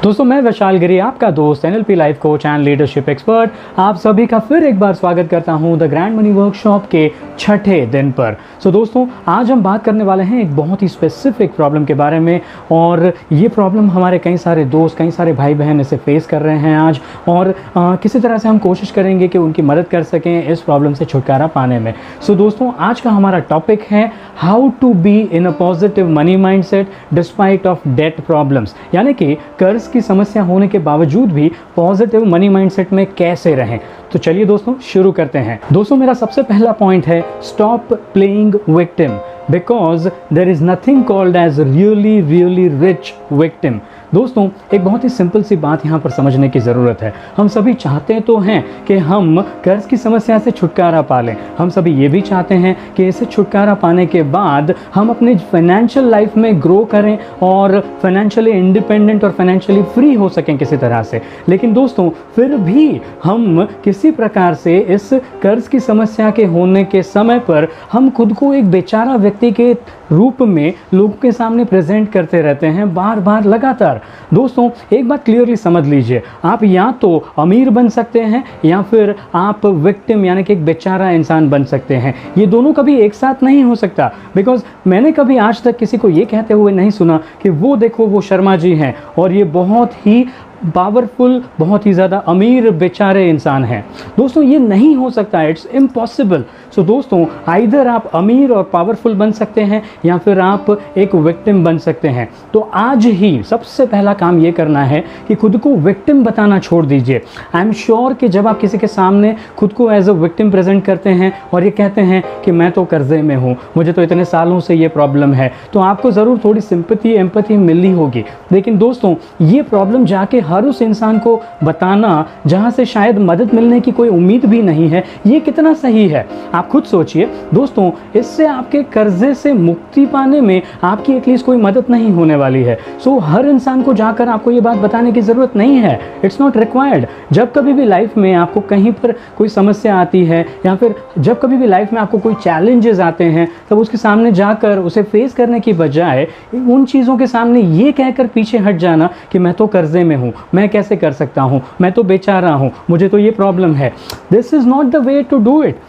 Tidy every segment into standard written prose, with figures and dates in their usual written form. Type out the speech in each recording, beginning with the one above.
दोस्तों मैं वैशाल गिरी, आपका दोस्त, NLP life coach and leadership expert, आप सभी का फिर एक बार स्वागत करता हूं द ग्रैंड मनी वर्कशॉप के छठे दिन पर। दोस्तों आज हम बात करने वाले हैं एक बहुत ही स्पेसिफिक प्रॉब्लम के बारे में, और ये प्रॉब्लम हमारे कई सारे दोस्त, कई सारे भाई बहन इसे फेस कर रहे हैं आज, और किसी तरह से हम कोशिश करेंगे कि उनकी मदद कर सकें इस प्रॉब्लम से छुटकारा पाने में। दोस्तों आज का हमारा टॉपिक है how to be in a positive money mindset despite of debt problems, यानी कि कर्ज की समस्या होने के बावजूद भी पॉजिटिव मनी माइंडसेट में कैसे रहें। तो चलिए दोस्तों शुरू करते हैं। दोस्तों मेरा सबसे पहला पॉइंट है stop playing victim, because there is nothing called as really really rich victim. दोस्तों एक बहुत ही सिंपल सी बात यहाँ पर समझने की ज़रूरत है। हम सभी चाहते तो हैं कि हम कर्ज की समस्या से छुटकारा पा लें, हम सभी ये भी चाहते हैं कि इसे छुटकारा पाने के बाद हम अपने फाइनेंशियल लाइफ में ग्रो करें और फाइनेंशियली इंडिपेंडेंट और फाइनेंशियली फ्री हो सकें किसी तरह से। लेकिन दोस्तों फिर भी हम किसी प्रकार से इस कर्ज की समस्या के होने के समय पर हम खुद को एक बेचारा व्यक्ति के रूप में लोगों के सामने प्रेजेंट करते रहते हैं बार बार लगातार। दोस्तों एक बात क्लियरली समझ लीजिए, आप या तो अमीर बन सकते हैं या फिर आप विक्टिम यानी कि एक बेचारा इंसान बन सकते हैं। ये दोनों कभी एक साथ नहीं हो सकता, बिकॉज मैंने कभी आज तक किसी को ये कहते हुए नहीं सुना कि वो देखो वो शर्मा जी हैं और ये बहुत ही पावरफुल, बहुत ही ज़्यादा अमीर बेचारे इंसान हैं। दोस्तों ये नहीं हो सकता, इट्स इम्पॉसिबल। दोस्तों आइदर आप अमीर और पावरफुल बन सकते हैं या फिर आप एक विक्टिम बन सकते हैं। तो आज ही सबसे पहला काम ये करना है कि खुद को विक्टिम बताना छोड़ दीजिए। आई एम श्योर कि जब आप किसी के सामने खुद को एज अ विक्टिम प्रेजेंट करते हैं और ये कहते हैं कि मैं तो कर्जे में हूँ, मुझे तो इतने सालों से ये प्रॉब्लम है, तो आपको ज़रूर थोड़ी सिंपैथी एम्पैथी मिलनी होगी। लेकिन दोस्तों ये प्रॉब्लम जाके हर उस इंसान को बताना जहाँ से शायद मदद मिलने की कोई उम्मीद भी नहीं है, ये कितना सही है? आप खुद सोचिए दोस्तों, इससे आपके कर्जे से मुक्ति पाने में आपकी एटलीस्ट कोई मदद नहीं होने वाली है। हर इंसान को जाकर आपको ये बात बताने की ज़रूरत नहीं है, इट्स नॉट रिक्वायर्ड। जब कभी भी लाइफ में आपको कहीं पर कोई समस्या आती है या फिर जब कभी भी लाइफ में आपको कोई चैलेंजेस आते हैं, तब उसके सामने जाकर उसे फेस करने की बजाय उन चीज़ों के सामने ये कहकर पीछे हट जाना कि मैं तो कर्जे में हूँ, मैं कैसे कर सकता हूँ, मैं तो बेचारा हूँ, मुझे तो ये प्रॉब्लम है, this is not the way to do it.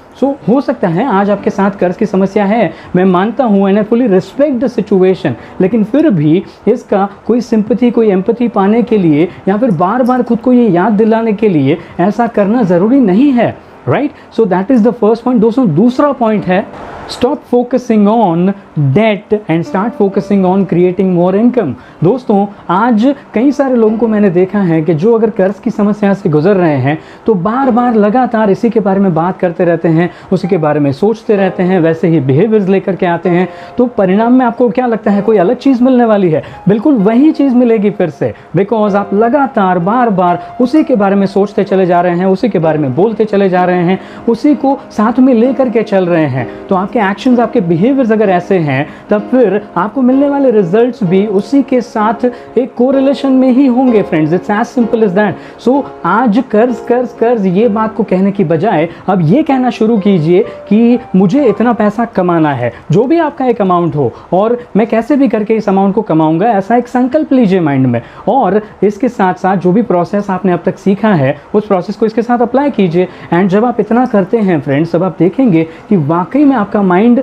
हो सकता है आज आपके साथ कर्ज की समस्या है, मैं मानता हूँ and I fully respect the situation, लेकिन फिर भी इसका कोई सिंपैथी, कोई एम्पैथी पाने के लिए या फिर बार बार खुद को ये याद दिलाने के लिए ऐसा करना ज़रूरी नहीं है, right? So that is the first point. दोस्तों दूसरा पॉइंट है stop focusing on debt and start focusing on creating more income. दोस्तों आज कई सारे लोगों को मैंने देखा है कि जो अगर कर्ज की समस्या से गुजर रहे हैं तो बार बार लगातार इसी के बारे में बात करते रहते हैं, उसी के बारे में सोचते रहते हैं, वैसे ही बिहेवियर्स लेकर के आते हैं। तो परिणाम में आपको क्या लगता है कोई अलग चीज़ मिलने वाली है? बिल्कुल वही चीज़ मिलेगी फिर से, बिकॉज आप लगातार बार बार उसी के बारे में सोचते चले जा रहे हैं, उसी के बारे में बोलते चले जा रहे हैं, उसी को साथ में लेकर के चल रहे हैं। तो आपके एक्शंस, आपके बिहेवियर्स अगर ऐसे हैं, तब फिर आपको मिलने वाले रिजल्ट्स भी उसी के साथ एक कोरिलेशन में ही होंगे friends. It's as simple as that. आज कर्ज कर्ज कर्ज ये बात को कहने की बजाय अब ये कहना शुरू कीजिए कि मुझे इतना पैसा कमाना है, जो भी आपका एक अमाउंट हो, और मैं कैसे भी करके इस अमाउंट को कमाऊंगा, ऐसा एक संकल्प लीजिए माइंड में। और इसके साथ साथ जो भी प्रोसेस आपने अब तक सीखा है उस प्रोसेस को इसके साथ अप्लाई कीजिए। एंड जब आप इतना करते हैं फ्रेंड्स, तब आप देखेंगे कि वाकई में आपका माइंड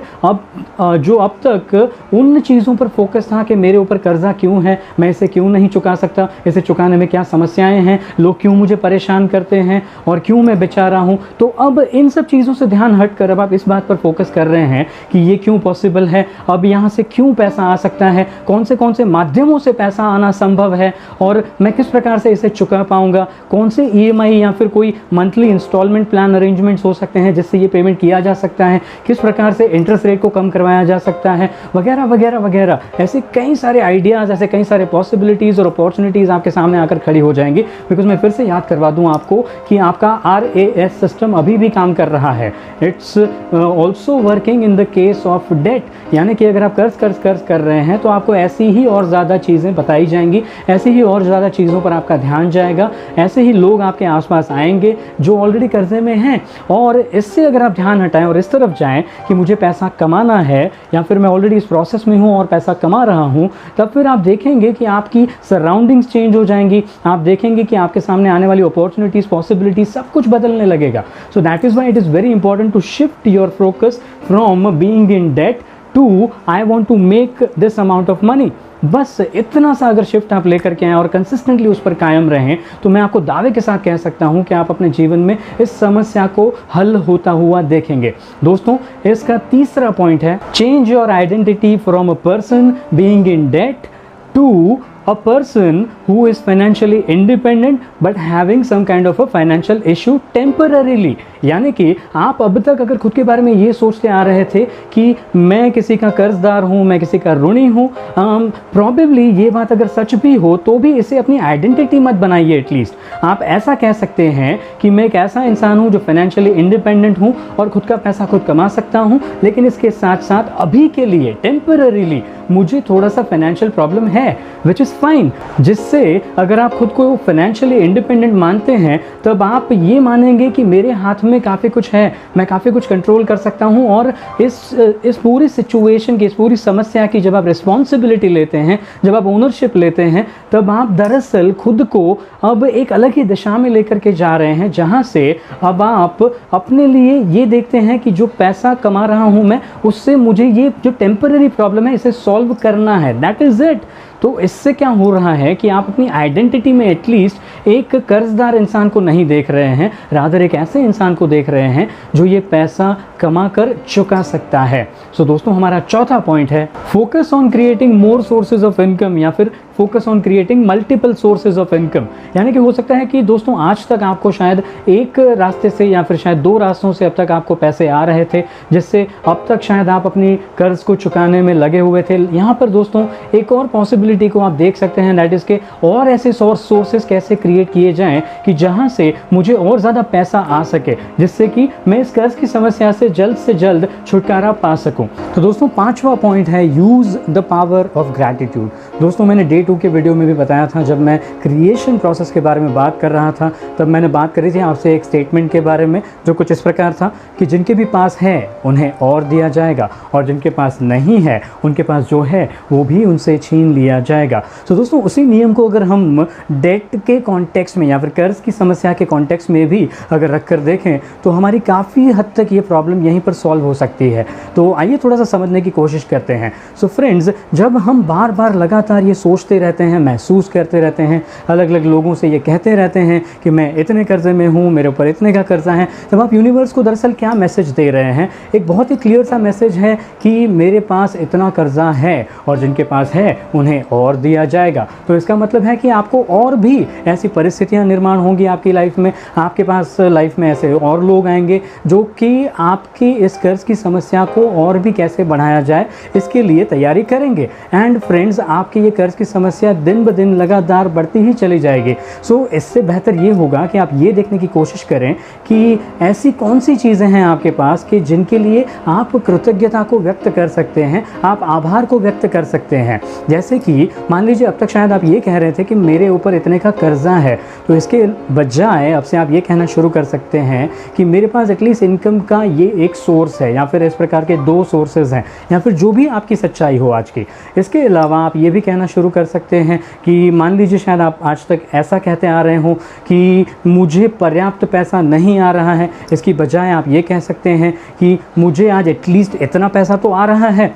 जो अब तक उन चीज़ों पर फोकस था कि मेरे ऊपर कर्जा क्यों है, मैं इसे क्यों नहीं चुका सकता, इसे चुकाने में क्या समस्याएं हैं, लोग क्यों मुझे परेशान करते हैं और क्यों मैं बेचारा हूं, तो अब इन सब चीज़ों से ध्यान हटकर अब आप इस बात पर फोकस कर रहे हैं कि ये क्यों पॉसिबल है, अब यहाँ से क्यों पैसा आ सकता है, कौन से माध्यमों से पैसा आना संभव है और मैं किस प्रकार से इसे चुका पाऊंगा, कौन से EMI या फिर कोई मंथली इंस्टॉलमेंट प्लान अरेंजमेंट्स हो सकते हैं जिससे ये पेमेंट किया जा सकता है, किस प्रकार से इंटरेस्ट रेट को कम करवाया जा सकता है, वगैरह वगैरह वगैरह। ऐसे कई सारे आइडियाज़, ऐसे कई सारे पॉसिबिलिटीज़ और अपॉर्चुनिटीज़ आपके सामने आकर खड़ी हो जाएंगी। बिकॉज मैं फिर से याद करवा दूं आपको कि आपका RAS सिस्टम अभी भी काम कर रहा है। It's also working in the case of debt, यानी कि अगर आप कर्ज कर रहे हैं तो आपको ऐसी ही और ज़्यादा चीज़ें बताई जाएंगी, ऐसी ही और ज़्यादा चीज़ों पर आपका ध्यान जाएगा, ऐसे ही लोग आपके आसपास आएंगे जो ऑलरेडी कर्जे में हैं। और इससे अगर आप ध्यान हटाएं और इस तरफ जाएं कि मुझे पैसा कमाना है या फिर फिर मैं ऑलरेडी इस प्रोसेस में हूँ और पैसा कमा रहा हूँ, तब फिर आप देखेंगे कि आपकी सराउंडिंग्स चेंज हो जाएंगी। आप देखेंगे कि आपके सामने आने वाली अपॉर्चुनिटीज़, पॉसिबिलिटीज सब कुछ बदलने लगेगा। So that is why it is very important to shift your focus from being in debt to I want to make this amount of money. बस इतना सा अगर शिफ्ट आप लेकर के आएँ और कंसिस्टेंटली उस पर कायम रहें, तो मैं आपको दावे के साथ कह सकता हूं कि आप अपने जीवन में इस समस्या को हल होता हुआ देखेंगे। दोस्तों, इसका तीसरा पॉइंट है change your identity from a person being in debt to a person who is financially independent but having some kind of a financial issue temporarily। यानी कि आप अब तक अगर खुद के बारे में ये सोचते आ रहे थे कि मैं किसी का कर्जदार हूँ, मैं किसी का ऋणी हूँ, प्रॉबेबली ये बात अगर सच भी हो तो भी इसे अपनी आइडेंटिटी मत बनाइए। एटलीस्ट आप ऐसा कह सकते हैं कि मैं एक ऐसा इंसान हूँ जो फाइनेंशियली इंडिपेंडेंट हूँ और खुद का पैसा खुद कमा सकता हूँ, लेकिन इसके साथ साथ अभी के लिए टेम्पररीली मुझे थोड़ा सा फाइनेंशियल प्रॉब्लम है, विच इज़ फाइन। जिससे अगर आप खुद को फाइनेंशियली इंडिपेंडेंट मानते हैं, तब आप ये मानेंगे कि मेरे हाथ में काफ़ी कुछ है, मैं काफ़ी कुछ कंट्रोल कर सकता हूँ। और इस पूरी सिचुएशन की, इस पूरी समस्या की जब आप रिस्पॉन्सिबिलिटी लेते हैं, जब आप ओनरशिप लेते हैं, तब आप दरअसल खुद को अब एक अलग ही दिशा में लेकर के जा रहे हैं, जहाँ से अब आप अपने लिए ये देखते हैं कि जो पैसा कमा रहा हूँ मैं, उससे मुझे ये जो टेम्पररी प्रॉब्लम है इसे सॉल्व करना है। That is it. तो इससे क्या हो रहा है कि आप अपनी आइडेंटिटी में एटलीस्ट एक कर्जदार इंसान को नहीं देख रहे हैं, रादर एक ऐसे इंसान को देख रहे हैं जो ये पैसा कमा कर चुका सकता है। सो दोस्तों, हमारा चौथा पॉइंट है focus on creating more sources of income, या फिर focus on creating multiple sources of income. यानी कि हो सकता है कि दोस्तों आज तक आपको शायद एक रास्ते से या फिर शायद दो रास्तों से अब तक आपको पैसे आ रहे थे, जिससे अब तक शायद आप अपनी कर्ज को चुकाने में लगे हुए थे। यहाँ पर दोस्तों एक और पॉसिबिलिटी को आप देख सकते हैं, दैट इज़ के और ऐसे सोर्सेज कैसे क्रिएट किए जाएं कि जहाँ से मुझे और ज़्यादा पैसा आ सके, जिससे कि मैं इस कर्ज की समस्या से जल्द छुटकारा पा सकूं। तो दोस्तों, पांचवा पॉइंट है use the power of gratitude. दोस्तों, मैंने डे 2 के वीडियो में भी बताया था, जब मैं क्रिएशन प्रोसेस के बारे में बात कर रहा था, तब मैंने बात करी थी आपसे एक स्टेटमेंट के बारे में जो कुछ इस प्रकार था कि जिनके भी पास है उन्हें और दिया जाएगा, और जिनके पास नहीं है उनके पास जो है वो भी उनसे छीन लिया जाएगा। तो दोस्तों, उसी नियम को अगर हम डेट के कॉन्टेक्स्ट में या फिर कर्ज की समस्या के कॉन्टेक्स्ट में भी अगर रख कर देखें, तो हमारी काफ़ी हद तक ये प्रॉब्लम यहीं पर सॉल्व हो सकती है। तो आइए थोड़ा सा समझने की कोशिश करते हैं। सो फ्रेंड्स, जब हम बार बार लगातार ये सोचते रहते हैं, महसूस करते रहते हैं, अलग अलग लोगों से ये कहते रहते हैं कि मैं इतने कर्जे में हूँ, मेरे ऊपर इतने का कर्जा है, तब आप यूनिवर्स को दरअसल क्या मैसेज दे रहे हैं? एक बहुत ही क्लियर सा मैसेज है कि मेरे पास इतना कर्जा है और जिनके पास है उन्हें और दिया जाएगा। तो इसका मतलब है कि आपको और भी ऐसी परिस्थितियां निर्माण होंगी आपकी लाइफ में, आपके पास लाइफ में ऐसे और लोग आएंगे जो कि आपकी इस कर्ज की समस्या को और भी कैसे बढ़ाया जाए इसके लिए तैयारी करेंगे। एंड फ्रेंड्स, आपकी ये कर्ज की समस्या दिन ब दिन लगातार बढ़ती ही चली जाएगी। सो इससे बेहतर ये होगा कि आप ये देखने की कोशिश करें कि ऐसी कौन सी चीज़ें हैं आपके पास कि जिनके लिए आप कृतज्ञता को व्यक्त कर सकते हैं, आप आभार को व्यक्त कर सकते हैं। जैसे कि मान लीजिए अब तक शायद आप ये कह रहे थे कि मेरे ऊपर इतने का कर्जा है, तो इसके बजाय अब से आप ये कहना शुरू कर सकते हैं कि मेरे पास एटलीस्ट इनकम का ये एक सोर्स है, या फिर इस प्रकार के दो सोर्सेज हैं, या फिर जो भी आपकी सच्चाई हो आज की। इसके अलावा आप ये भी कहना शुरू कर सकते हैं कि मान लीजिए शायद आप आज तक ऐसा कहते आ रहे हो कि मुझे पर्याप्त पैसा नहीं आ रहा है, इसकी बजाय आप ये कह सकते हैं कि मुझे आज एटलीस्ट इतना पैसा तो आ रहा है।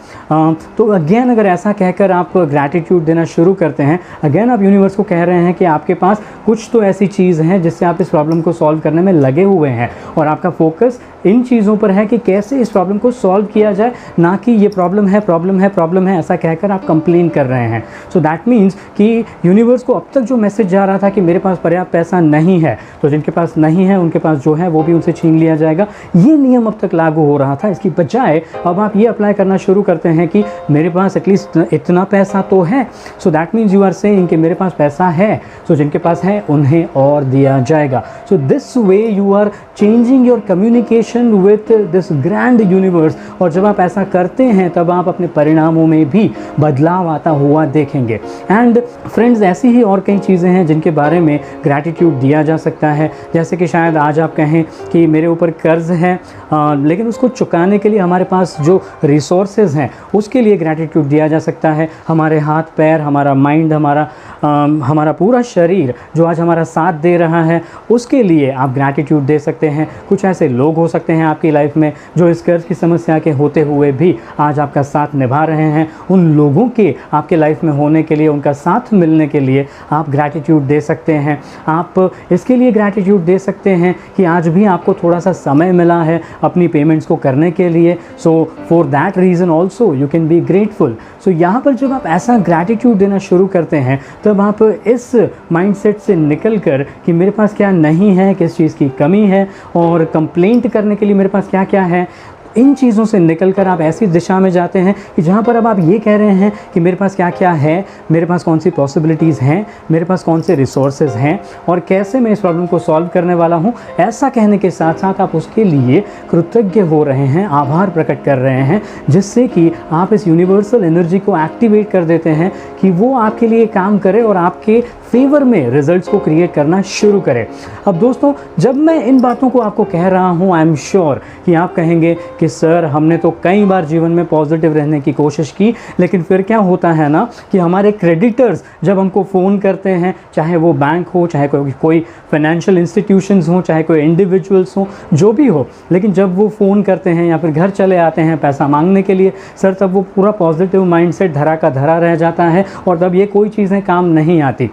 तो अगेन अगर ऐसा कहकर आप ग्रैटिट्यूड देना शुरू करते हैं, अगेन आप यूनिवर्स को कह रहे हैं कि आपके पास कुछ तो ऐसी चीज़ है जिससे आप इस प्रॉब्लम को सॉल्व करने में लगे हुए हैं, और आपका फोकस इन चीज़ों पर है कि कैसे इस प्रॉब्लम को सॉल्व किया जाए, ना कि ये प्रॉब्लम है ऐसा कहकर आप कंप्लेन कर रहे हैं। सो दैट मीन्स कि यूनिवर्स को अब तक जो मैसेज जा रहा था कि मेरे पास पर्याप्त पैसा नहीं है, तो जिनके पास नहीं है उनके पास जो है वो भी उनसे छीन लिया जाएगा, ये नियम अब तक लागू हो रहा था। इसकी बजाय अब आप ये अप्लाई करना शुरू करते हैं कि मेरे पास एटलीस्ट इतना पैसा तो है। So that means you are saying कि मेरे पास पैसा है, सो जिनके पास है उन्हें और दिया जाएगा। So this way you are changing your communication communication with this grand universe, और जब आप ऐसा करते हैं तब आप अपने परिणामों में भी बदलाव आता हुआ देखेंगे। एंड फ्रेंड्स, ऐसी ही और कई चीज़ें हैं जिनके बारे में ग्रैटिट्यूड दिया जा सकता है। जैसे कि शायद आज आप कहें कि मेरे ऊपर कर्ज़ है, लेकिन उसको चुकाने के लिए हमारे पास जो रिसोर्सेज हैं उसके लिए ग्रैटिट्यूड दिया जा सकता है। हमारे हाथ पैर, हमारा माइंड, हमारा पूरा शरीर जो आज हमारा साथ दे रहा है उसके लिए आप ग्रैटिट्यूड दे सकते हैं। कुछ ऐसे लोग हो सकते हैं आपकी लाइफ में जो इस कर्ज की समस्या के होते हुए भी आज आपका साथ निभा रहे हैं। उन लोगों के आपके लाइफ में होने के लिए, उनका साथ मिलने के लिए आप ग्रैटिट्यूड दे सकते हैं। आप इसके लिए ग्रैटिट्यूड दे सकते हैं कि आज भी आपको थोड़ा सा समय मिला है अपनी पेमेंट्स को करने के लिए। So for that reason also you can be grateful. So यहाँ पर जब आप ऐसा ग्रैटिट्यूड देना शुरू करते हैं तब आप इस माइंडसेट से निकल कर कि मेरे पास क्या नहीं है, किस चीज़ की कमी है और कंप्लेंट करने के लिए मेरे पास क्या क्या है, इन चीज़ों से निकलकर आप ऐसी दिशा में जाते हैं कि जहाँ पर अब आप ये कह रहे हैं कि मेरे पास क्या क्या है, मेरे पास कौन सी पॉसिबिलिटीज़ हैं, मेरे पास कौन से रिसोर्सेज हैं और कैसे मैं इस प्रॉब्लम को सॉल्व करने वाला हूँ। ऐसा कहने के साथ साथ आप उसके लिए कृतज्ञ हो रहे हैं, आभार प्रकट कर रहे हैं, जिससे कि आप इस यूनिवर्सल एनर्जी को एक्टिवेट कर देते हैं कि वो आपके लिए काम करे और आपके फेवर में रिजल्ट्स को क्रिएट करना शुरू करें। अब दोस्तों, जब मैं इन बातों को आपको कह रहा हूँ, आई एम श्योर कि आप कहेंगे कि सर हमने तो कई बार जीवन में पॉजिटिव रहने की कोशिश की, लेकिन फिर क्या होता है ना कि हमारे क्रेडिटर्स जब हमको फ़ोन करते हैं, चाहे वो बैंक हो, चाहे कोई फाइनेंशियल इंस्टीट्यूशंस हो, चाहे कोई इंडिविजुअल्स हो, जो भी हो, लेकिन जब वो फ़ोन करते हैं या फिर घर चले आते हैं पैसा मांगने के लिए, सर तब वो पूरा पॉजिटिव माइंडसेट धरा का धरा रह जाता है और तब ये कोई चीज़ें काम नहीं आती।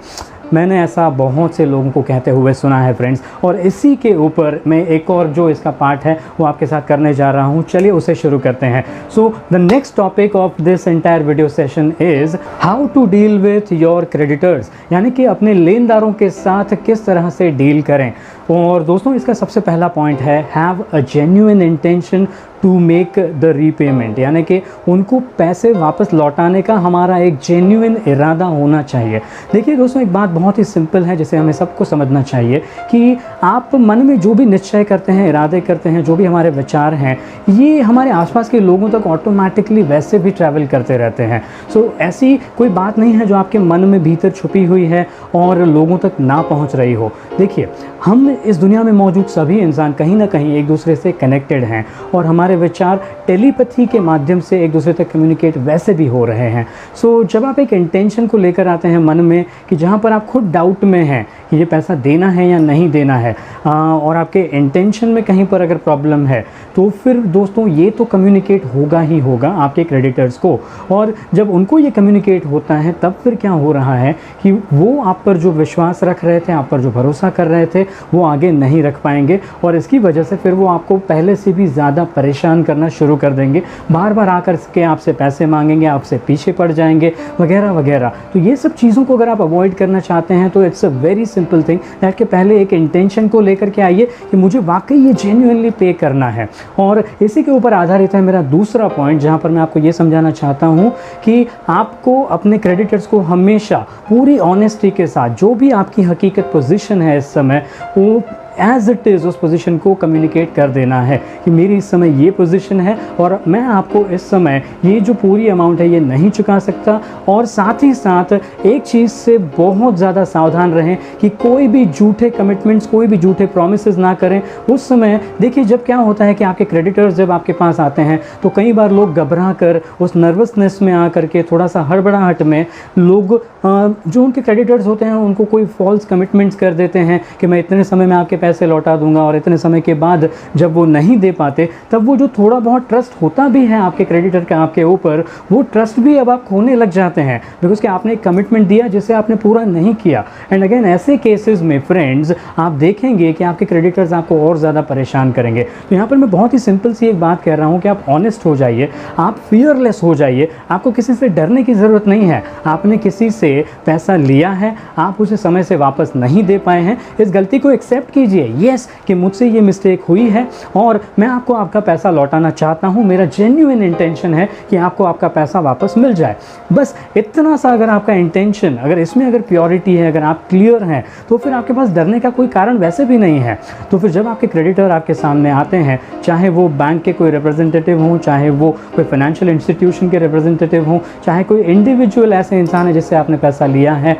मैंने ऐसा बहुत से लोगों को कहते हुए सुना है फ्रेंड्स, और इसी के ऊपर मैं एक और जो इसका पार्ट है वो आपके साथ करने जा रहा हूँ। चलिए उसे शुरू करते हैं। So the next topic of this entire video session is how to deal with your creditors, यानी कि अपने लेनदारों के साथ किस तरह से डील करें। और दोस्तों, इसका सबसे पहला पॉइंट है have a genuine intention to make the repayment, यानी कि उनको पैसे वापस लौटाने का हमारा एक जेन्युइन इरादा होना चाहिए। देखिए दोस्तों, एक बात बहुत ही सिंपल है जिसे हमें सबको समझना चाहिए कि आप मन में जो भी निश्चय करते हैं, इरादे करते हैं, जो भी हमारे विचार हैं, ये हमारे आसपास के लोगों तक ऑटोमेटिकली वैसे भी ट्रैवल करते रहते हैं। सो ऐसी कोई बात नहीं है जो आपके मन में भीतर छुपी हुई है और लोगों तक ना पहुंच रही हो। देखिए, हम इस दुनिया में मौजूद सभी इंसान कहीं ना कहीं एक दूसरे से कनेक्टेड हैं और हमारे विचार टेलीपैथी के माध्यम से एक दूसरे तक कम्युनिकेट वैसे भी हो रहे हैं। सो जब आप एक इंटेंशन को लेकर आते हैं मन में कि जहाँ पर आप खुद डाउट में हैं कि ये पैसा देना है या नहीं देना है, और आपके इंटेंशन में कहीं पर अगर प्रॉब्लम है, तो फिर दोस्तों ये तो कम्युनिकेट होगा ही होगा आपके क्रेडिटर्स को। और जब उनको ये कम्युनिकेट होता है तब फिर क्या हो रहा है कि वो आप पर जो विश्वास रख रहे थे, आप पर जो भरोसा कर रहे थे, वो आगे नहीं रख पाएंगे और इसकी वजह से फिर वो आपको पहले से भी ज़्यादा परेशान करना शुरू कर देंगे। बार बार आकर के आपसे पैसे मांगेंगे, आपसे पीछे पड़ जाएंगे वगैरह वगैरह। तो ये सब चीज़ों को अगर आप अवॉइड करना चाहते हैं तो it's a very simple thing that के पहले एक इंटेंशन को लेकर के आइए कि मुझे वाकई ये जेन्युइनली पे करना है। और इसी के ऊपर आधारित है मेरा दूसरा पॉइंट, जहाँ पर मैं आपको ये समझाना चाहता हूँ कि आपको अपने क्रेडिटर्स को हमेशा पूरी ऑनेस्टी के साथ जो भी आपकी हकीकत पोजीशन है इस समय, वो एज इट इज़ उस पोजीशन को कम्युनिकेट कर देना है कि मेरी इस समय ये पोजीशन है और मैं आपको इस समय ये जो पूरी अमाउंट है ये नहीं चुका सकता। और साथ ही साथ एक चीज़ से बहुत ज़्यादा सावधान रहें कि कोई भी झूठे कमिटमेंट्स, कोई भी झूठे प्रॉमिसेस ना करें। उस समय देखिए, जब क्या होता है कि आपके क्रेडिटर्स जब आपके पास आते हैं तो कई बार लोग घबरा कर, उस नर्वसनेस में आकर के, थोड़ा सा हड़बड़ाहट में लोग जो उनके क्रेडिटर्स होते हैं उनको कोई फॉल्स कमिटमेंट्स कर देते हैं कि मैं इतने समय में आपके पैसे लौटा दूंगा, और इतने समय के बाद जब वो नहीं दे पाते तब वो जो थोड़ा बहुत ट्रस्ट होता भी है आपके क्रेडिटर का आपके ऊपर, वो ट्रस्ट भी अब आप खोने लग जाते हैं बिकॉज कि आपने एक कमिटमेंट दिया जिसे आपने पूरा नहीं किया। एंड अगेन ऐसे केसेस में फ्रेंड्स आप देखेंगे कि आपके क्रेडिटर्स आपको और ज़्यादा परेशान करेंगे। तो यहाँ पर मैं बहुत ही सिंपल सी एक बात कह रहा हूँ कि आप ऑनेस्ट हो जाइए, आप फियरलेस हो जाइए। आपको किसी से डरने की ज़रूरत नहीं है। आपने किसी से पैसा लिया है, आप उसे समय से वापस नहीं दे पाए हैं, इस गलती को एक्सेप्ट कीजिए कीजिए यस कि मुझसे ये मिस्टेक हुई है और मैं आपको आपका पैसा लौटाना चाहता हूँ, मेरा जेन्युइन इंटेंशन है कि आपको आपका पैसा वापस मिल जाए। बस इतना सा अगर आपका इंटेंशन, अगर इसमें अगर प्योरिटी है, अगर आप क्लियर हैं, तो फिर आपके पास डरने का कोई कारण वैसे भी नहीं है। तो फिर जब आपके क्रेडिटर आपके सामने आते हैं, चाहे वो बैंक के कोई रिप्रेजेंटेटिव हों, चाहे वो कोई फाइनेंशियल इंस्टीट्यूशन के रिप्रेजेंटेटिव हों, चाहे कोई इंडिविजुअल ऐसे इंसान है जिससे आपने पैसा लिया है,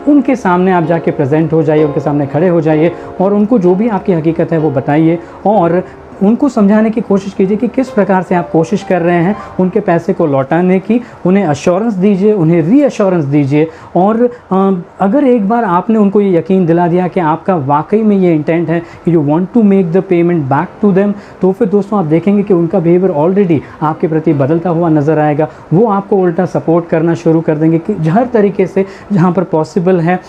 उनके सामने आप जाके प्रेजेंट हो जाइए, उनके सामने खड़े हो जाइए और उनको जो भी आपकी हकीकत है वो बताइए और उनको समझाने की कोशिश कीजिए कि किस प्रकार से आप कोशिश कर रहे हैं उनके पैसे को लौटाने की। उन्हें अश्योरेंस दीजिए, उन्हें रीअश्योरेंस दीजिए और अगर एक बार आपने उनको ये यकीन दिला दिया कि आपका वाकई में ये इंटेंट है कि you want to make the payment back to them, तो फिर दोस्तों आप देखेंगे कि उनका बिहेवियर ऑलरेडी आपके प्रति बदलता हुआ नज़र आएगा। वो आपको उल्टा सपोर्ट करना शुरू कर देंगे कि हर तरीके से जहाँ पर पॉसिबल है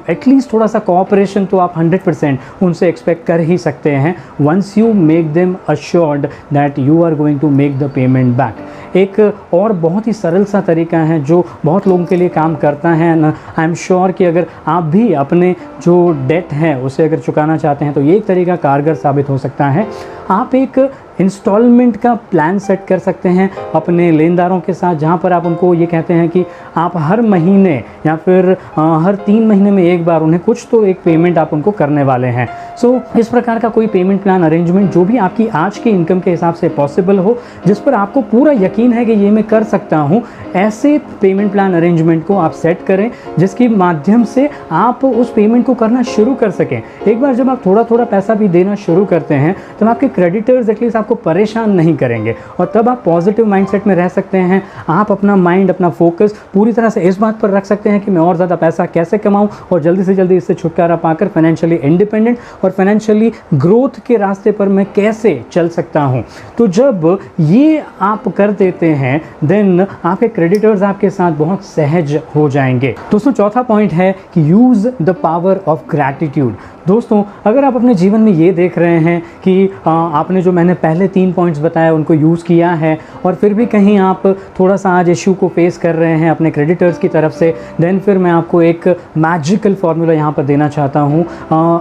एटलीस्ट थोड़ा सा कोऑपरेशन तो आप 100% उनसे एक्सपेक्ट कर ही सकते हैं once you make them assured that you are going to make the payment back। एक और बहुत ही सरल सा तरीका है जो बहुत लोगों के लिए काम करता है। आई एम श्योर कि अगर आप भी अपने जो डेट है उसे अगर चुकाना चाहते हैं तो ये एक तरीका कारगर साबित हो सकता है। आप एक इंस्टॉलमेंट का प्लान सेट कर सकते हैं अपने लेनदारों के साथ, जहां पर आप उनको ये कहते हैं कि आप हर महीने या फिर हर 3 महीने में एक बार उन्हें कुछ तो एक पेमेंट आप उनको करने वाले हैं। सो इस प्रकार का कोई पेमेंट प्लान अरेंजमेंट जो भी आपकी आज की इनकम के हिसाब से पॉसिबल हो, जिस पर आपको पूरा यकीन है कि ये मैं कर सकता हूँ, ऐसे पेमेंट प्लान अरेंजमेंट को आप सेट करें जिसके माध्यम से आप उस पेमेंट को करना शुरू कर सकें। एक बार जब आप थोड़ा थोड़ा पैसा भी देना शुरू करते हैं तब आपके क्रेडिटर्स एटलीस्ट आपको परेशान नहीं करेंगे और तब आप पॉजिटिव माइंडसेट में रह सकते हैं। आप अपना माइंड, अपना फोकस पूरी तरह से इस बात पर रख सकते हैं कि मैं और ज़्यादा पैसा कैसे कमाऊं और जल्दी से जल्दी इससे छुटकारा पाकर फाइनेंशियली इंडिपेंडेंट और फाइनेंशियली ग्रोथ के रास्ते पर मैं कैसे चल सकता हूं। तो जब ये आप कर देते हैं देन आपके क्रेडिटर्स आपके साथ बहुत सहज हो जाएंगे। दोस्तों चौथा पॉइंट है कि use the power of gratitude. दोस्तों अगर आप अपने जीवन में ये देख रहे हैं कि आपने जो मैंने पहले 3 पॉइंट्स बताए उनको यूज़ किया है और फिर भी कहीं आप थोड़ा सा आज इश्यू को फेस कर रहे हैं अपने क्रेडिटर्स की तरफ से, देन फिर मैं आपको एक मैजिकल फार्मूला यहाँ पर देना चाहता हूँ।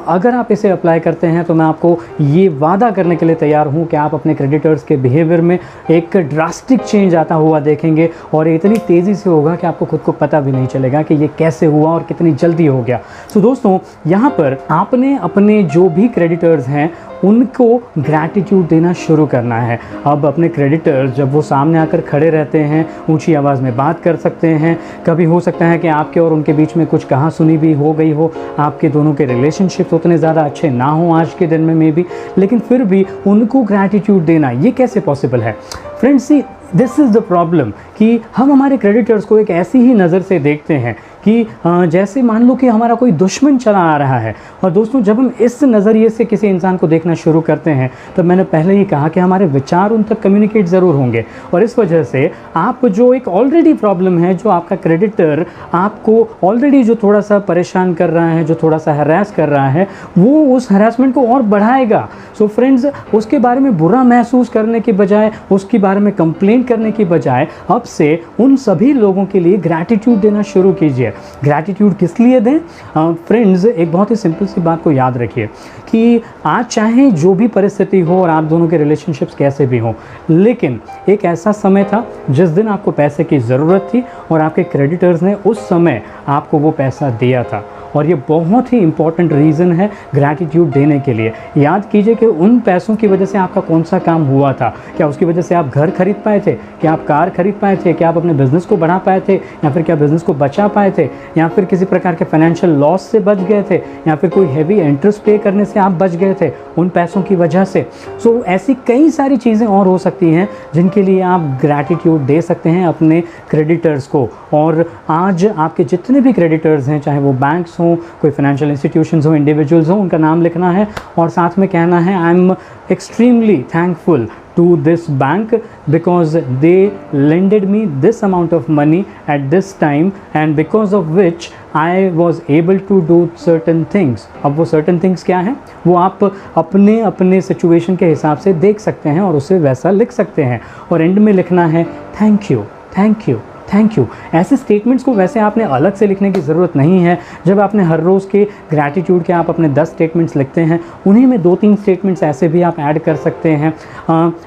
अगर आप इसे अप्लाई करते हैं तो मैं आपको ये वादा करने के लिए तैयार हूँ कि आप अपने क्रेडिटर्स के बिहेवियर में एक ड्रास्टिक चेंज आता हुआ देखेंगे और इतनी तेज़ी से होगा कि आपको खुद को पता भी नहीं चलेगा कि ये कैसे हुआ और कितनी जल्दी हो गया। सो दोस्तों यहाँ पर आपने अपने जो भी क्रेडिटर्स हैं उनको ग्रैटिट्यूड देना शुरू करना है। अब अपने क्रेडिटर्स जब वो सामने आकर खड़े रहते हैं, ऊंची आवाज़ में बात कर सकते हैं। कभी हो सकता है कि आपके और उनके बीच में कुछ कहा सुनी भी हो गई हो, आपके दोनों के रिलेशनशिप्स उतने ज़्यादा अच्छे ना हों आज के दिन में मे बी, लेकिन फिर भी उनको ग्रैटिट्यूड देना ये कैसे पॉसिबल है? Friends see this is the problem कि हम हमारे क्रेडिटर्स को एक ऐसी ही नज़र से देखते हैं कि जैसे मान लो कि हमारा कोई दुश्मन चला आ रहा है। और दोस्तों जब हम इस नज़रिए से किसी इंसान को देखना शुरू करते हैं तो मैंने पहले ही कहा कि हमारे विचार उन तक कम्युनिकेट ज़रूर होंगे और इस वजह से आप जो एक ऑलरेडी प्रॉब्लम है, जो आपका क्रेडिटर आपको ऑलरेडी जो थोड़ा सा परेशान कर रहा है, जो थोड़ा सा हरास कर रहा है, वो उस हरासमेंट को और बढ़ाएगा। सो फ्रेंड्स उसके बारे में बुरा महसूस करने के बजाय, उसके बारे में कंप्लेंट करने की बजाय अब से उन सभी लोगों के लिए ग्रैटिट्यूड देना शुरू कीजिए। ग्रैटिट्यूड किस लिए दें? फ्रेंड्स एक बहुत ही सिंपल सी बात को याद रखिए कि आज चाहे जो भी परिस्थिति हो और आप दोनों के रिलेशनशिप्स कैसे भी हों, लेकिन एक ऐसा समय था जिस दिन आपको पैसे की ज़रूरत थी और आपके क्रेडिटर्स ने उस समय आपको वो पैसा दिया था। और ये बहुत ही इंपॉर्टेंट रीज़न है ग्रैटिट्यूड देने के लिए। याद कीजिए कि उन पैसों की वजह से आपका कौन सा काम हुआ था। क्या उसकी वजह से आप घर खरीद पाए थे? क्या आप कार खरीद पाए थे? क्या आप अपने बिज़नेस को बढ़ा पाए थे? या फिर क्या बिज़नेस को बचा पाए थे? या फिर किसी प्रकार के फाइनेंशियल लॉस से बच गए थे? या फिर कोई हैवी इंटरेस्ट पे करने से आप बच गए थे उन पैसों की वजह से? सो ऐसी कई सारी चीज़ें और हो सकती हैं जिनके लिए आप ग्रैटिट्यूड दे सकते हैं अपने क्रेडिटर्स को। और आज आपके जितने भी क्रेडिटर्स हैं, चाहे वो बैंक्स हों, कोई फाइनेंशियल इंस्टीट्यूशंस हो, इंडिविजुअल्स हो, उनका नाम लिखना है और साथ में कहना है I am extremely thankful to this bank because they lended me this amount of money at this time and because of which I was able to do certain things। अब वो certain things क्या हैं वो आप अपने अपने situation के हिसाब से देख सकते हैं और उसे वैसा लिख सकते हैं और एंड में लिखना है थैंक यू थैंक यू। ऐसे स्टेटमेंट्स को वैसे आपने अलग से लिखने की ज़रूरत नहीं है। जब आपने हर रोज़ के ग्रैटिट्यूड के आप अपने 10 स्टेटमेंट्स लिखते हैं, उन्हीं में 2-3 स्टेटमेंट्स ऐसे भी आप ऐड कर सकते हैं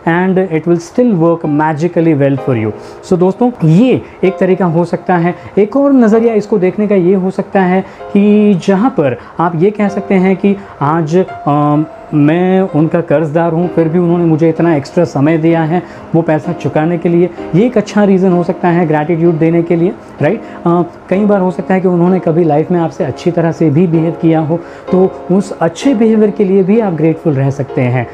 and it will still work magically well for you. So दोस्तों, ये एक तरीका हो सकता है। एक और नज़रिया इसको देखने का ये हो सकता है कि जहाँ पर आप ये कह सकते हैं कि आज मैं उनका कर्ज़दार हूँ, फिर भी उन्होंने मुझे इतना एक्स्ट्रा समय दिया है वो पैसा चुकाने के लिए। ये एक अच्छा रीज़न हो सकता है ग्रैटिट्यूड देने के लिए, राइट। कई बार हो सकता है कि उन्होंने कभी लाइफ में आपसे अच्छी तरह से भी बिहेव किया हो, तो उस अच्छे बिहेवियर के लिए भी आप ग्रेटफुल रह सकते हैं।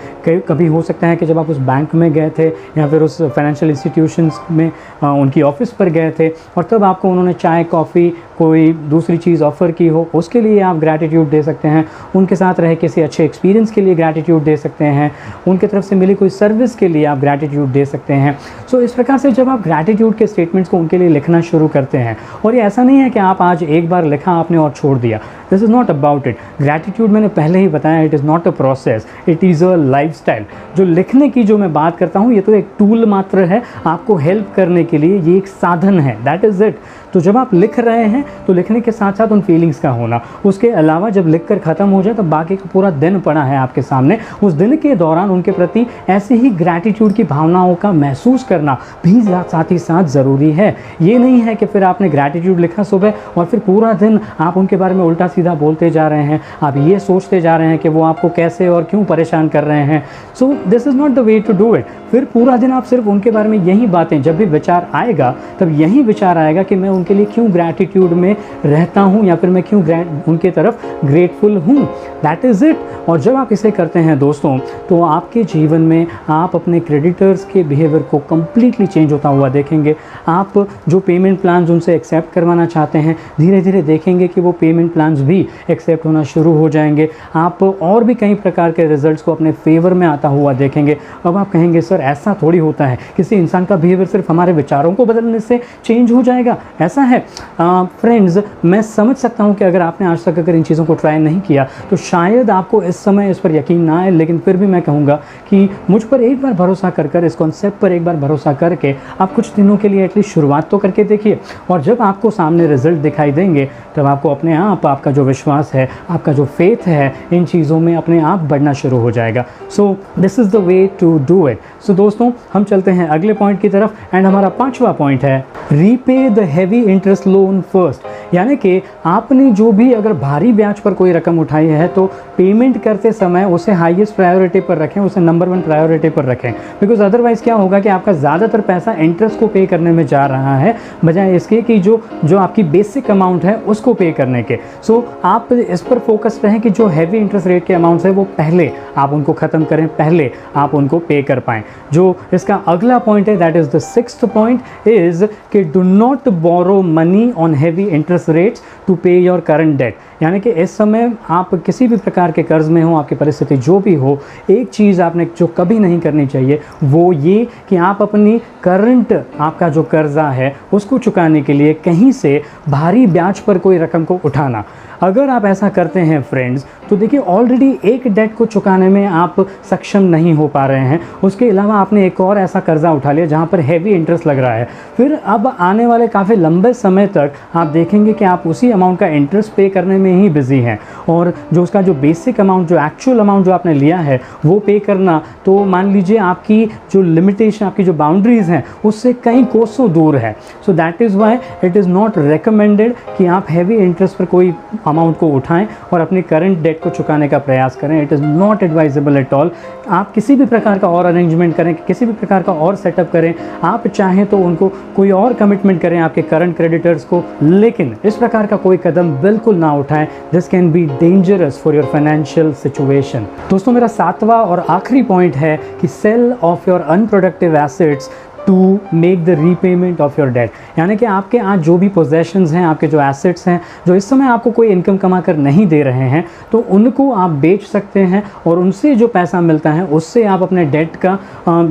कभी हो सकता है कि जब आप उस बैंक में गए थे या फिर उस फाइनेंशियल इंस्टीट्यूशंस में उनकी ऑफिस पर गए थे और तब आपको उन्होंने चाय, कॉफ़ी, कोई दूसरी चीज़ ऑफ़र की हो, उसके लिए आप ग्रैटिट्यूड दे सकते हैं। उनके साथ रहे किसी अच्छे एक्सपीरियंस के लिए ग्रैटिट्यूड दे सकते हैं। उनके तरफ से मिली कोई सर्विस के लिए आप ग्रैटिट्यूड दे सकते हैं। सो इस प्रकार से जब आप ग्रैटिट्यूड के स्टेटमेंट्स को उनके लिए लिखना शुरू करते हैं, और ये ऐसा नहीं है कि आप आज एक बार लिखा आपने और छोड़ दिया, this is not about it. Gratitude मैंने पहले ही बताया, it is not a process, it is a lifestyle. जो लिखने की जो मैं बात करता हूँ, ये तो एक टूल मात्र है आपको हेल्प करने के लिए, ये एक साधन है, दैट इज़ इट। तो जब आप लिख रहे हैं तो लिखने के साथ साथ उन फीलिंग्स का होना, उसके अलावा जब लिख कर ख़त्म हो जाए तो बाकी का पूरा दिन पड़ा है आपके सामने, उस दिन के दौरान उनके प्रति ऐसे ही ग्रैटिट्यूड की भावनाओं का महसूस करना भी साथ ही साथ ज़रूरी है। ये नहीं है कि फिर आपने ग्रैटिट्यूड लिखा सुबह और फिर पूरा दिन आप उनके बारे में उल्टा सीधा बोलते जा रहे हैं, आप ये सोचते जा रहे हैं कि वो आपको कैसे और क्यों परेशान कर रहे हैं। So this is not the way to do it. फिर पूरा दिन आप सिर्फ उनके बारे में यही बातें, जब भी विचार आएगा तब यही विचार आएगा कि मैं उनके लिए क्यों ग्रैटिट्यूड में रहता हूँ या फिर मैं क्यों उनके तरफ ग्रेटफुल हूँ, दैट इज़ इट। और जब आप इसे करते हैं दोस्तों, तो आपके जीवन में आप अपने क्रेडिटर्स के बिहेवियर को कम्प्लीटली चेंज होता हुआ देखेंगे। आप जो पेमेंट प्लान्स उनसे एक्सेप्ट करवाना चाहते हैं, धीरे धीरे देखेंगे कि वो पेमेंट प्लान्स भी एक्सेप्ट होना शुरू हो जाएंगे। आप और भी कई प्रकार के रिजल्ट्स को अपने फेवर में आता हुआ देखेंगे। अब आप कहेंगे सर ऐसा थोड़ी होता है, किसी इंसान का बिहेवियर सिर्फ हमारे विचारों को बदलने से चेंज हो जाएगा, ऐसा है? फ्रेंड्स, मैं समझ सकता हूँ कि अगर आपने आज तक अगर इन चीज़ों को ट्राई नहीं किया तो शायद आपको इस समय इस पर यकीन ना आए, लेकिन फिर भी मैं कहूँगा कि मुझ पर एक बार भरोसा कर इस कॉन्सेप्ट पर एक बार भरोसा करके आप कुछ दिनों के लिए एटलीस्ट शुरुआत तो करके देखिए। और जब आपको सामने रिजल्ट दिखाई देंगे तब आपको अपने आप आपका जो विश्वास है, आपका जो फेथ है इन चीज़ों में अपने आप बढ़ना शुरू हो जाएगा। So this is the way to do it. So दोस्तों, हम चलते हैं अगले पॉइंट की तरफ एंड हमारा 5वां पॉइंट है repay the heavy interest loan first. यानी कि आपने जो भी अगर भारी ब्याज पर कोई रकम उठाई है तो पेमेंट करते समय उसे हाईएस्ट प्रायोरिटी पर रखें, उसे नंबर 1 प्रायोरिटी पर रखें। बिकॉज अदरवाइज़ क्या होगा कि आपका ज़्यादातर पैसा इंटरेस्ट को पे करने में जा रहा है बजाय इसके कि जो आपकी बेसिक अमाउंट है उसको पे करने के। सो आप इस पर फोकस रहें कि जो हैवी इंटरेस्ट रेट के अमाउंट्स है वो पहले आप उनको ख़त्म करें, पहले आप उनको पे कर पाएँ। जो इसका अगला पॉइंट है, that is the 6th point is कि do not borrow money on heavy interest rates to pay your current debt. यानी कि इस समय आप किसी भी प्रकार के कर्ज में हो, आपकी परिस्थिति जो भी हो, एक चीज़ आपने जो कभी नहीं करनी चाहिए वो ये कि आप अपनी करंट आपका जो कर्जा है उसको चुकाने के लिए कहीं से भारी ब्याज पर कोई रकम को उठाना। अगर आप ऐसा करते हैं फ्रेंड्स, तो देखिए ऑलरेडी एक डेट को चुकाने में आप सक्षम नहीं हो पा रहे हैं, उसके अलावा आपने एक और ऐसा कर्जा उठा लिया जहाँ पर हैवी इंटरेस्ट लग रहा है। फिर अब आने वाले काफ़ी लंबे समय तक आप देखेंगे कि आप उसी अमाउंट का इंटरेस्ट पे करने में ही बिजी हैं, और जो उसका जो बेसिक अमाउंट, जो एक्चुअल अमाउंट जो आपने लिया है वो पे करना, तो मान लीजिए आपकी जो लिमिटेशन, आपकी जो बाउंड्रीज़ हैं उससे कई कोसों दूर है। So that is why it is not recommended कि आप हैवी इंटरेस्ट पर कोई अमाउंट को उठाएं और अपनी करंट डेट को चुकाने का प्रयास करें। It is not advisable at all. आप किसी भी प्रकार का और अरेंजमेंट करें, किसी भी प्रकार का और सेटअप करें, आप चाहें तो उनको कोई और कमिटमेंट करें आपके करंट क्रेडिटर्स को, लेकिन इस प्रकार का कोई कदम बिल्कुल ना उठाएं। This can be dangerous for your financial situation. दोस्तों, मेरा 7वां और आखिरी पॉइंट है कि sell off your unproductive assets to make the repayment of your debt. यानी कि आपके आज जो भी पोजेशंस हैं, आपके जो एसेट्स हैं, जो इस समय आपको कोई इनकम कमा कर नहीं दे रहे हैं, तो उनको आप बेच सकते हैं और उनसे जो पैसा मिलता है उससे आप अपने डेट का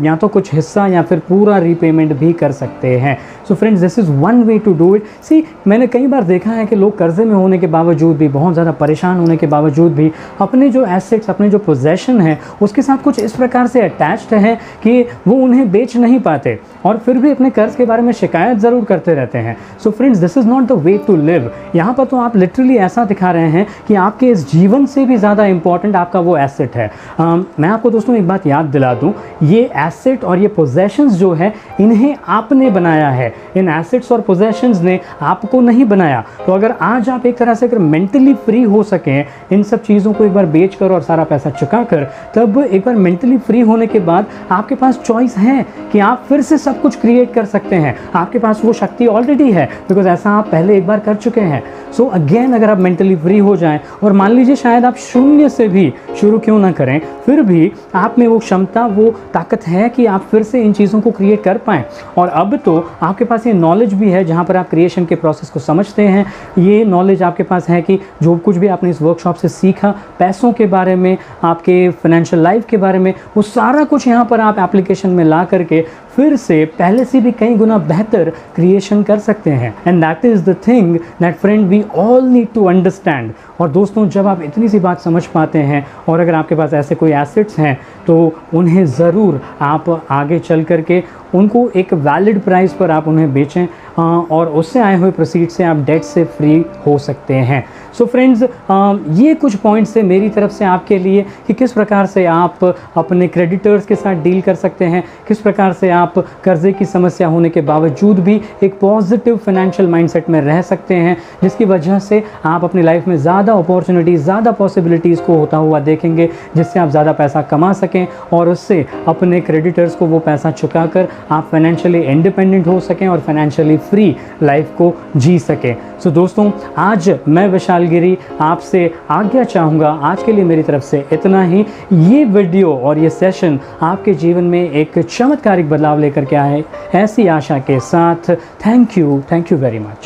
या तो कुछ हिस्सा या फिर पूरा रीपेमेंट भी कर सकते हैं। So so friends, this is one way to do it. See, मैंने कई बार देखा है कि लोग कर्जे में होने के बावजूद भी, बहुत ज़्यादा परेशान होने के बावजूद भी अपने जो एसेट्स, अपने जो पोजेशन है उसके साथ कुछ इस प्रकार से अटैच्ड हैं कि वो उन्हें बेच नहीं पाते और फिर भी अपने कर्ज के बारे में शिकायत ज़रूर करते रहते हैं। So friends, this is not the way to live. यहाँ पर तो आप लिटरली ऐसा दिखा रहे हैं कि आपके इस जीवन से भी ज़्यादा इंपॉर्टेंट आपका वो एसेट है। मैं आपको दोस्तों एक बात याद दिला दूँ, ये एसेट और ये पोजेशंस जो है इन्हें आपने बनाया है, इन एसेट्स और पोजेशंस ने आपको नहीं बनाया। तो अगर आज आप एक तरह से अगर मेंटली फ्री हो सकें इन सब चीज़ों को एक बार बेच कर और सारा पैसा चुका कर, तब एक बार मेंटली फ्री होने के बाद आपके पास चॉइस है कि आप फिर से सब कुछ क्रिएट कर सकते हैं। आपके पास वो शक्ति ऑलरेडी है, बिकॉज ऐसा आप पहले एक बार कर चुके हैं। सो अगेन, अगर आप मेंटली फ्री हो जाएं और मान लीजिए शायद आप शून्य से भी शुरू क्यों ना करें, फिर भी आप में वो क्षमता, वो ताकत है कि आप फिर से इन चीज़ों को क्रिएट कर पाएँ। और अब तो आपके पास ये नॉलेज भी है जहाँ पर आप क्रिएशन के प्रोसेस को समझते हैं। ये नॉलेज आपके पास है कि जो कुछ भी आपने इस वर्कशॉप से सीखा, पैसों के बारे में, आपके फाइनेंशियल लाइफ के बारे में, वो सारा कुछ यहाँ पर आप एप्लीकेशन में ला करके फिर से पहले से भी कई गुना बेहतर क्रिएशन कर सकते हैं। And that is the thing that friend we all need to understand. और दोस्तों, जब आप इतनी सी बात समझ पाते हैं और अगर आपके पास ऐसे कोई एसेट्स हैं तो उन्हें ज़रूर आप आगे चल करके उनको एक वैलिड प्राइस पर आप उन्हें बेचें और उससे आए हुए प्रोसीड से आप डेट से फ्री हो सकते हैं। सो फ्रेंड्स, ये कुछ पॉइंट्स है मेरी तरफ से आपके लिए कि किस प्रकार से आप अपने क्रेडिटर्स के साथ डील कर सकते हैं, किस प्रकार से आप कर्जे की समस्या होने के बावजूद भी एक पॉजिटिव फाइनेंशियल माइंडसेट में रह सकते हैं, जिसकी वजह से आप अपनी लाइफ में ज़्यादा अपॉर्चुनिटीज़, ज़्यादा पॉसिबिलिटीज़ को होता हुआ देखेंगे, जिससे आप ज़्यादा पैसा कमा सकें और उससे अपने क्रेडिटर्स को वो पैसा चुका कर आप फाइनेंशियली इंडिपेंडेंट हो सकें और फाइनेंशियली फ्री लाइफ को जी सकें। सो दोस्तों, आज मैं विशाल गिरी आपसे आज्ञा चाहूँगा। आज के लिए मेरी तरफ से इतना ही। ये वीडियो और ये सेशन आपके जीवन में एक चमत्कारिक बदलाव लेकर के आए, ऐसी आशा के साथ। Thank you very much.